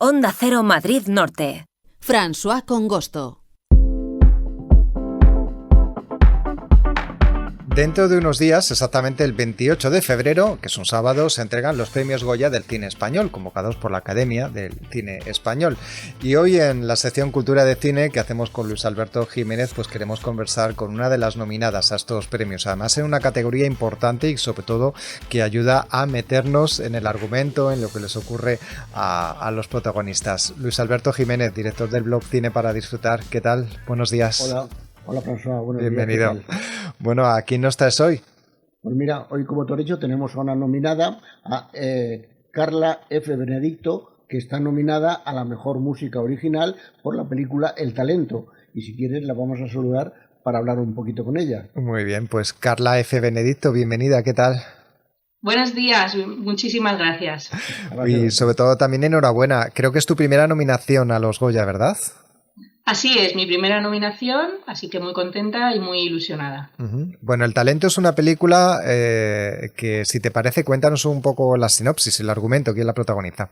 Onda Cero Madrid Norte. François Congosto. Dentro de unos días, exactamente el 28 de febrero, que es un sábado, se entregan los premios Goya del cine español, convocados por la Academia del Cine Español. Y hoy en la sección Cultura de Cine que hacemos con Luis Alberto Jiménez, pues queremos conversar con una de las nominadas a estos premios. Además, en una categoría importante y sobre todo que ayuda a meternos en el argumento, en lo que les ocurre a los protagonistas. Luis Alberto Jiménez, director del blog Cine para Disfrutar. ¿Qué tal? Buenos días. Hola François, buenos Bienvenido. días. ¿Qué tal? Bueno, ¿a quién no estás hoy? Pues mira, hoy como te he dicho tenemos a una nominada, a Carla F. Benedicto, que está nominada a la mejor música original por la película El Talento. Y si quieres la vamos a saludar para hablar un poquito con ella. Muy bien, pues Carla F. Benedicto, bienvenida, ¿qué tal? Buenos días, muchísimas gracias. Y sobre todo también enhorabuena, creo que es tu primera nominación a los Goya, ¿verdad? Así es, mi primera nominación, así que muy contenta y muy ilusionada. Bueno, El Talento es una película que, si te parece, cuéntanos un poco la sinopsis, el argumento, quién la protagoniza.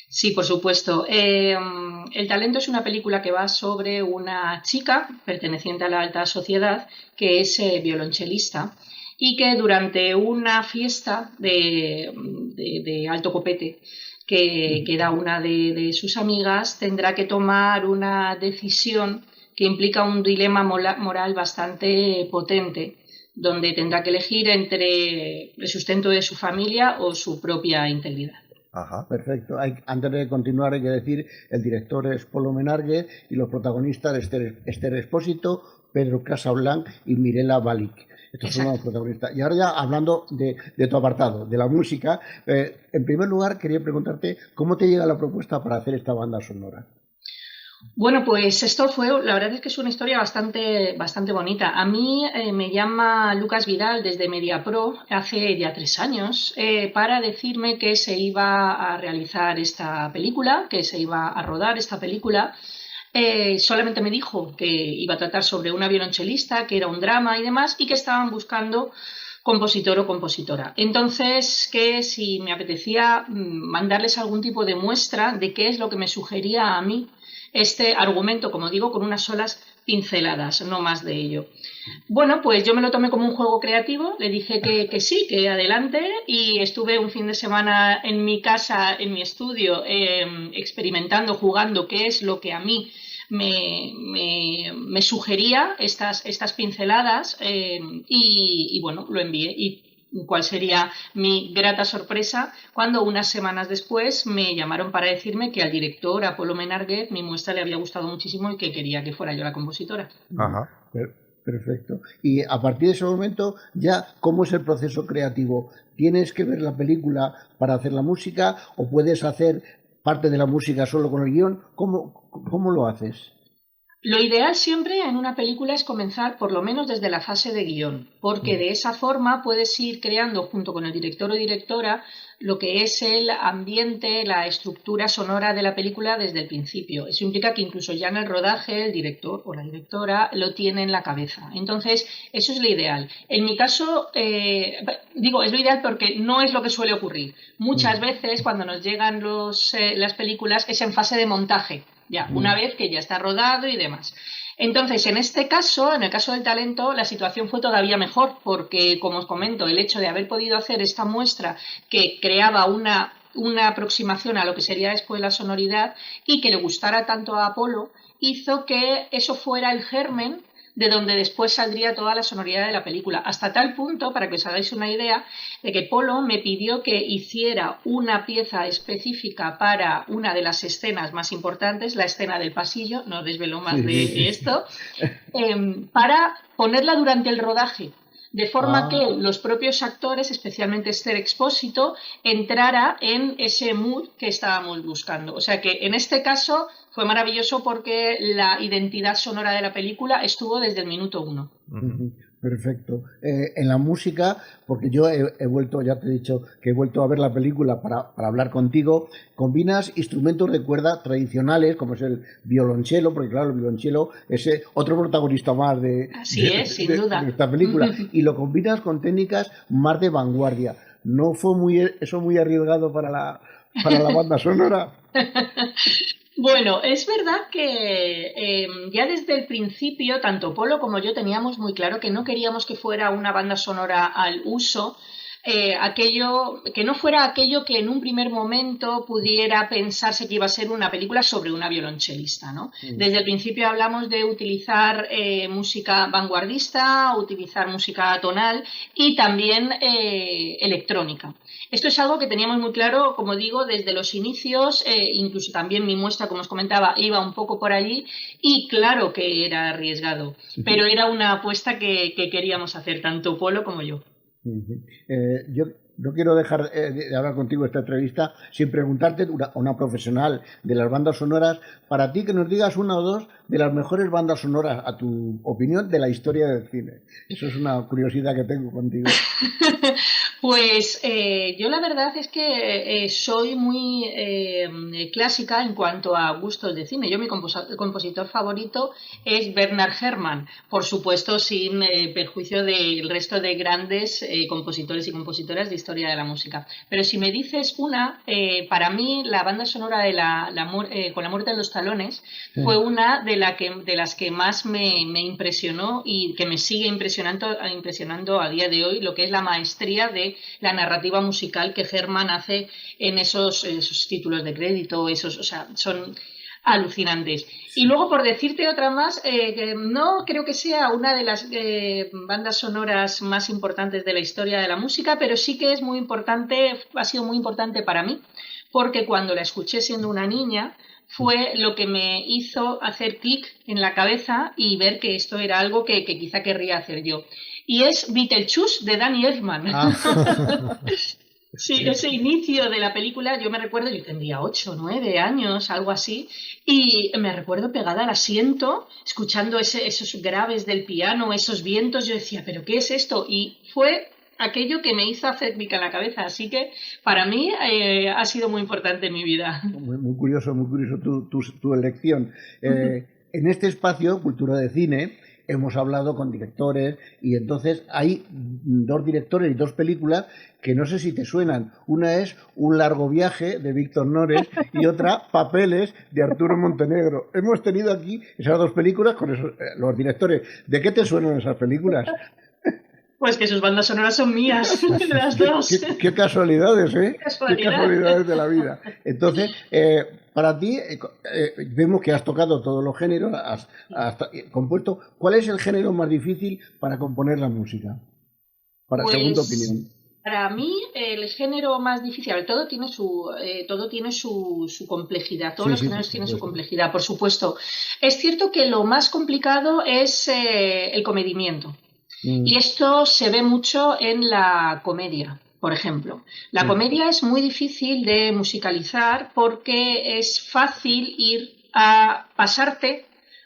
Sí, por supuesto. El Talento es una película que va sobre una chica perteneciente a la alta sociedad que es violonchelista y que durante una fiesta de alto copete que da una de sus amigas, tendrá que tomar una decisión que implica un dilema moral bastante potente, donde tendrá que elegir entre el sustento de su familia o su propia integridad. Ajá, perfecto. Antes de continuar hay que decir, el director es Polo Menárguez y los protagonistas Esther Expósito, Pedro Casablanc y Mirela Balic. Estos son los protagonistas. Y ahora ya hablando de tu apartado, de la música, en primer lugar quería preguntarte cómo te llega la propuesta para hacer esta banda sonora. Bueno, pues esto la verdad es que es una historia bastante bonita. A mí me llama Lucas Vidal desde Mediapro hace ya 3 años para decirme que se iba a realizar esta película, que se iba a rodar esta película. Solamente me dijo que iba a tratar sobre una violonchelista, que era un drama y demás, y que estaban buscando compositor o compositora. Entonces, que si me apetecía mandarles algún tipo de muestra de qué es lo que me sugería a mí este argumento, como digo, con unas solas pinceladas, no más de ello. Bueno, pues yo me lo tomé como un juego creativo, le dije que sí, que adelante, y estuve un fin de semana en mi casa, en mi estudio, experimentando, jugando qué es lo que a mí me sugería estas pinceladas y bueno, lo envié. Y cuál sería mi grata sorpresa cuando unas semanas después me llamaron para decirme que al director, a Polo Menárguez, mi muestra le había gustado muchísimo y que quería que fuera yo la compositora. Ajá. Perfecto. Y a partir de ese momento, ya, ¿cómo es el proceso creativo? ¿Tienes que ver la película para hacer la música o puedes hacer parte de la música solo con el guión? ¿Cómo lo haces? Lo ideal siempre en una película es comenzar por lo menos desde la fase de guión, porque de esa forma puedes ir creando junto con el director o directora lo que es el ambiente, la estructura sonora de la película desde el principio. Eso implica que incluso ya en el rodaje el director o la directora lo tiene en la cabeza. Entonces, eso es lo ideal. En mi caso, digo, es lo ideal porque no es lo que suele ocurrir. Muchas veces cuando nos llegan las películas es en fase de montaje. Ya, una vez que ya está rodado y demás. Entonces, en este caso, en el caso del Talento, la situación fue todavía mejor porque, como os comento, el hecho de haber podido hacer esta muestra que creaba una aproximación a lo que sería después la sonoridad y que le gustara tanto a Apolo, hizo que eso fuera el germen de donde después saldría toda la sonoridad de la película, hasta tal punto, para que os hagáis una idea, de que Polo me pidió que hiciera una pieza específica para una de las escenas más importantes, la escena del pasillo, no desvelo más de esto, para ponerla durante el rodaje, de forma que los propios actores, especialmente Esther Expósito, entrara en ese mood que estábamos buscando. O sea que en este caso fue maravilloso porque la identidad sonora de la película estuvo desde el minuto 1. Perfecto. En la música, porque yo he vuelto, ya te he dicho que he vuelto a ver la película para hablar contigo, combinas instrumentos de cuerda tradicionales, como es el violonchelo, porque claro, el violonchelo es otro protagonista más sin duda. de esta película, y lo combinas con técnicas más de vanguardia. ¿No fue muy arriesgado para para la banda sonora. Bueno, es verdad que ya desde el principio, tanto Polo como yo teníamos muy claro que no queríamos que fuera una banda sonora al uso, que no fuera aquello que en un primer momento pudiera pensarse que iba a ser una película sobre una violonchelista, ¿no? Desde el principio hablamos de utilizar música vanguardista, utilizar música tonal y también electrónica. Esto es algo que teníamos muy claro, como digo, desde los inicios, incluso también mi muestra, como os comentaba, iba un poco por allí y claro que era arriesgado, pero era una apuesta que queríamos hacer, tanto Polo como yo. Yo no quiero dejar de hablar contigo esta entrevista sin preguntarte, una profesional de las bandas sonoras, para ti que nos digas una o dos de las mejores bandas sonoras, a tu opinión, de la historia del cine. Eso es una curiosidad que tengo contigo. Pues yo la verdad es que soy muy clásica en cuanto a gustos de cine. Yo mi compositor favorito es Bernard Herrmann, por supuesto sin perjuicio del resto de grandes compositores y compositoras de historia de la música. Pero si me dices una, para mí la banda sonora de Con la muerte en los talones fue una de las que más me impresionó y que me sigue impresionando a día de hoy, lo que es la maestría de la narrativa musical que Herrmann hace en esos títulos de crédito, o sea, son alucinantes. Y luego, por decirte otra más, no creo que sea una de las bandas sonoras más importantes de la historia de la música, pero sí que es muy importante, ha sido muy importante para mí, porque cuando la escuché siendo una niña, fue lo que me hizo hacer clic en la cabeza y ver que esto era algo que quizá querría hacer yo. Y es Beetlejuice de Danny Elfman. Sí, ese inicio de la película, yo me recuerdo, yo tendría 8, 9 años, algo así, y me recuerdo pegada al asiento, escuchando esos graves del piano, esos vientos, yo decía, ¿pero qué es esto? Y fue aquello que me hizo hacer clic en la cabeza, así que para mí ha sido muy importante en mi vida. Muy curioso tu elección. En este espacio, Cultura de Cine, hemos hablado con directores y entonces hay dos directores y dos películas que no sé si te suenan. Una es Un largo viaje de Víctor Nores y otra Papeles de Arturo Montenegro. Hemos tenido aquí esas dos películas con los directores. ¿De qué te suenan esas películas? Pues que sus bandas sonoras son mías, las dos. Qué casualidades, ¿eh? Qué casualidades de la vida. Entonces, para ti, vemos que has tocado todos los géneros, has compuesto. ¿Cuál es el género más difícil para componer la música? Según tu opinión. Para mí, el género más difícil, todo tiene su complejidad, todos los géneros tienen su complejidad, por supuesto. Es cierto que lo más complicado es el comedimiento. Y esto se ve mucho en la comedia, por ejemplo. La comedia es muy difícil de musicalizar porque es fácil ir a pasarte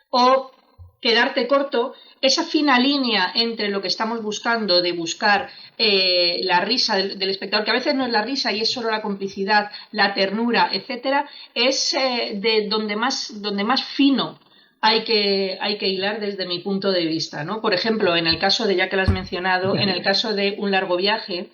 o quedarte corto. Esa fina línea entre lo que estamos buscando, de buscar la risa del espectador, que a veces no es la risa y es solo la complicidad, la ternura, etcétera, es de donde más fino hay que hilar desde mi punto de vista, ¿no? Por ejemplo, en el caso de, ya que lo has mencionado, en el caso de Un largo viaje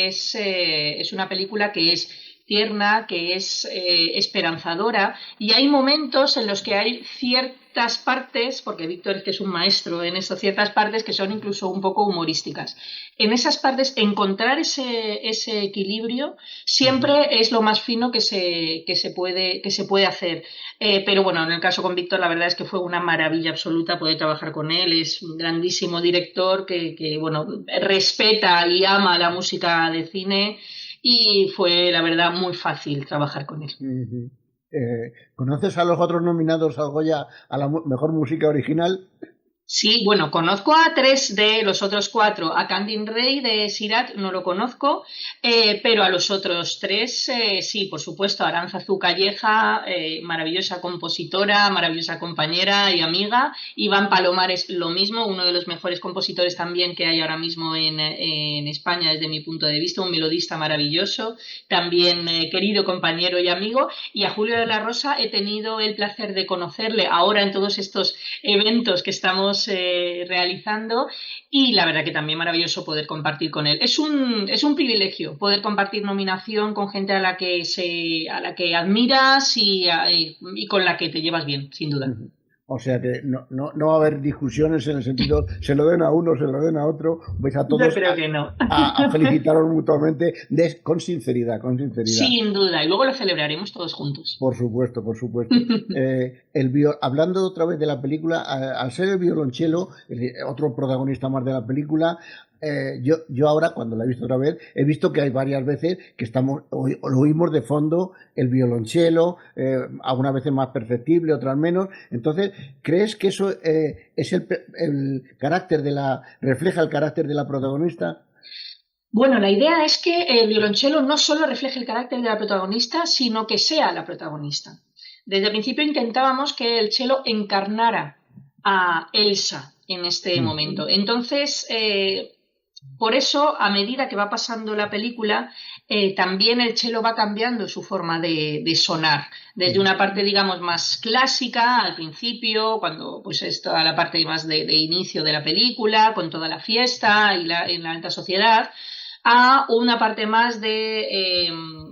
es una película que es tierna, que es esperanzadora, y hay momentos en los que hay ciertas partes, porque Víctor es que es un maestro en eso, ciertas partes que son incluso un poco humorísticas. En esas partes, encontrar ese equilibrio siempre es lo más fino que se puede hacer. Pero bueno, en el caso con Víctor, la verdad es que fue una maravilla absoluta poder trabajar con él. Es un grandísimo director que bueno, respeta y ama la música de cine. Y fue, la verdad, muy fácil trabajar con él. ¿Conoces a los otros nominados al Goya a la mejor música original? Sí, bueno, conozco a 3 de los otros 4. A Candin Rey de Sirat no lo conozco, pero a los otros 3 sí, por supuesto. Arantzazu Calleja, maravillosa compositora, maravillosa compañera y amiga. Iván Palomares, lo mismo, uno de los mejores compositores también que hay ahora mismo en España desde mi punto de vista, un melodista maravilloso, también querido compañero y amigo. Y a Julio de la Rosa he tenido el placer de conocerle ahora en todos estos eventos que estamos estamos realizando, y la verdad que también maravilloso poder compartir con él. Es un privilegio poder compartir nominación con gente a la que admiras y con la que te llevas bien, sin duda. O sea que no va a haber discusiones en el sentido, se lo den a uno, se lo den a otro, vais a todos Yo creo que no. a felicitaros mutuamente con sinceridad. Sin duda, y luego lo celebraremos todos juntos. Por supuesto. Hablando otra vez de la película, al ser el violonchelo, otro protagonista más de la película, yo ahora, cuando la he visto otra vez, he visto que hay varias veces que lo oímos de fondo, el violonchelo, algunas veces más perceptible, otras menos. Entonces, ¿crees que eso es el carácter refleja el carácter de la protagonista? Bueno, la idea es que el violonchelo no solo refleje el carácter de la protagonista, sino que sea la protagonista. Desde el principio intentábamos que el cello encarnara a Elsa en este momento. Entonces, por eso, a medida que va pasando la película, también el cello va cambiando su forma de sonar. Desde una parte, digamos, más clásica al principio, cuando pues es toda la parte más de inicio de la película, con toda la fiesta y en la alta sociedad, a una parte más de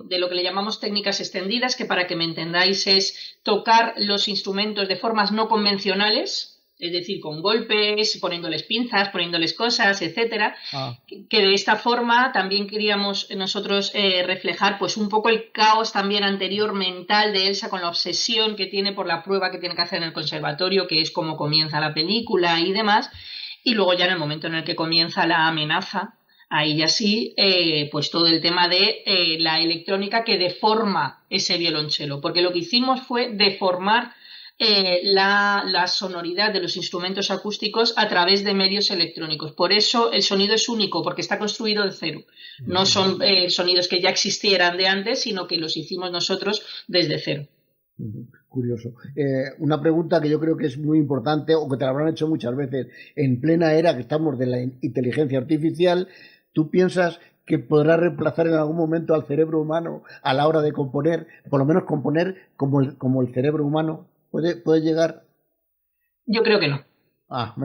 lo que le llamamos técnicas extendidas, que para que me entendáis es tocar los instrumentos de formas no convencionales, es decir, con golpes, poniéndoles pinzas, poniéndoles cosas, etcétera, que de esta forma también queríamos nosotros reflejar pues un poco el caos también anterior mental de Elsa, con la obsesión que tiene por la prueba que tiene que hacer en el conservatorio, que es como comienza la película y demás, y luego ya en el momento en el que comienza la amenaza, ahí ya sí, pues todo el tema de la electrónica que deforma ese violonchelo, porque lo que hicimos fue deformar la sonoridad de los instrumentos acústicos a través de medios electrónicos. Por eso el sonido es único, porque está construido de cero. No son sonidos que ya existieran de antes, sino que los hicimos nosotros desde cero. Curioso. Una pregunta que yo creo que es muy importante, o que te la habrán hecho muchas veces, en plena era que estamos de la inteligencia artificial, ¿tú piensas que podrá reemplazar en algún momento al cerebro humano a la hora de componer, por lo menos componer como el cerebro humano? ¿Puede llegar? Yo creo que no.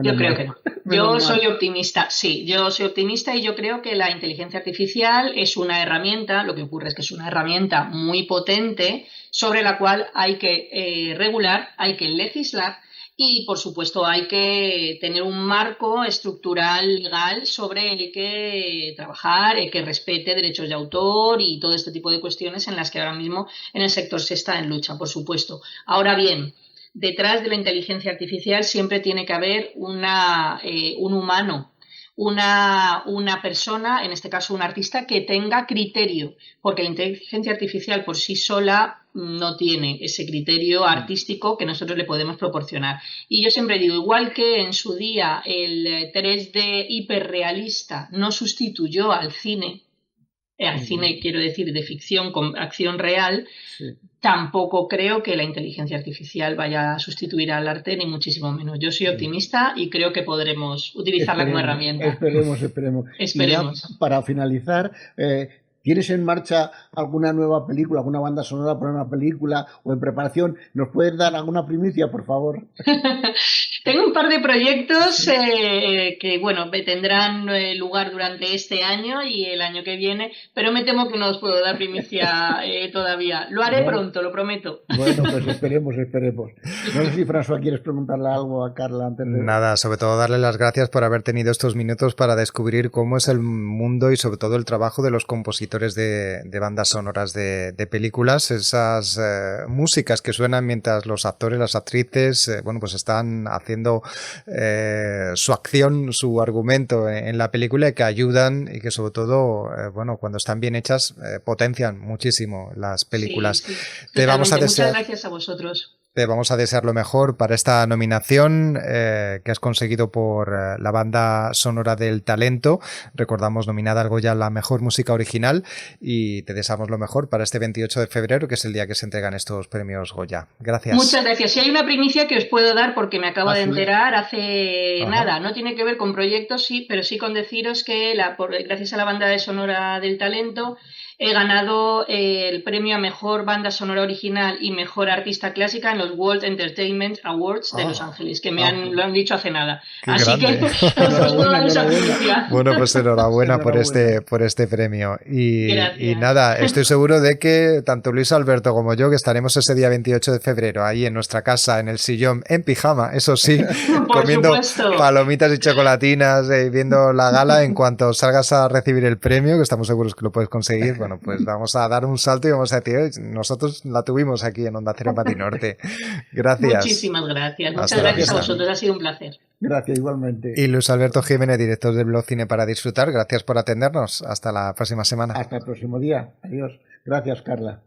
Yo creo que no. Yo soy optimista, sí, yo soy optimista y yo creo que la inteligencia artificial es una herramienta, lo que ocurre es que es una herramienta muy potente sobre la cual hay que regular, hay que legislar y, por supuesto, hay que tener un marco estructural legal sobre el que trabajar, que respete derechos de autor y todo este tipo de cuestiones en las que ahora mismo en el sector se está en lucha, por supuesto. Ahora bien, detrás de la inteligencia artificial siempre tiene que haber un humano, una persona, en este caso un artista, que tenga criterio, porque la inteligencia artificial por sí sola no tiene ese criterio artístico que nosotros le podemos proporcionar. Y yo siempre digo, igual que en su día el 3D hiperrealista no sustituyó al cine quiero decir de ficción con acción real, tampoco creo que la inteligencia artificial vaya a sustituir al arte, ni muchísimo menos. Yo soy optimista y creo que podremos utilizarla como herramienta. Esperemos. Y ya, para finalizar, ¿tienes en marcha alguna nueva película, alguna banda sonora para una película o en preparación? ¿Nos puedes dar alguna primicia, por favor? Tengo un par de proyectos que, bueno, tendrán lugar durante este año y el año que viene, pero me temo que no os puedo dar primicia todavía. Lo haré pronto, lo prometo. Bueno, pues esperemos. No sé si, François, quieres preguntarle algo a Carla antes de... Nada, sobre todo darle las gracias por haber tenido estos minutos para descubrir cómo es el mundo y sobre todo el trabajo de los compositores de bandas sonoras de películas, esas músicas que suenan mientras los actores, las actrices, pues están haciendo su acción, su argumento en la película y que ayudan y que sobre todo, cuando están bien hechas, potencian muchísimo las películas. Sí. Muchas gracias a vosotros. Te vamos a desear lo mejor para esta nominación que has conseguido por la banda sonora del Talento. Recordamos, nominada al Goya a la mejor música original, y te deseamos lo mejor para este 28 de febrero, que es el día que se entregan estos premios Goya. Gracias. Muchas gracias. Si hay una primicia que os puedo dar, porque me acabo de enterar hace nada, no tiene que ver con proyectos, sí, pero sí con deciros que gracias a la banda sonora del Talento he ganado el premio a Mejor Banda Sonora Original y Mejor Artista Clásica en los World Entertainment Awards de Los Ángeles, que lo han dicho hace nada. Así grande. que os puedo dar esa noticia. Bueno, pues enhorabuena por este premio. Y nada, estoy seguro de que tanto Luis Alberto como yo, que estaremos ese día 28 de febrero ahí en nuestra casa, en el sillón, en pijama, eso sí, comiendo palomitas y chocolatinas, viendo la gala, en cuanto salgas a recibir el premio, que estamos seguros que lo puedes conseguir, bueno, pues vamos a dar un salto y vamos a decir, nosotros la tuvimos aquí en Onda Cero Norte. Gracias. Muchísimas gracias. Muchas gracias a vosotros, ha sido un placer. Gracias, igualmente. Y Luis Alberto Jiménez, director del blog Cine para Disfrutar, gracias por atendernos. Hasta la próxima semana. Hasta el próximo día. Adiós. Gracias, Carla.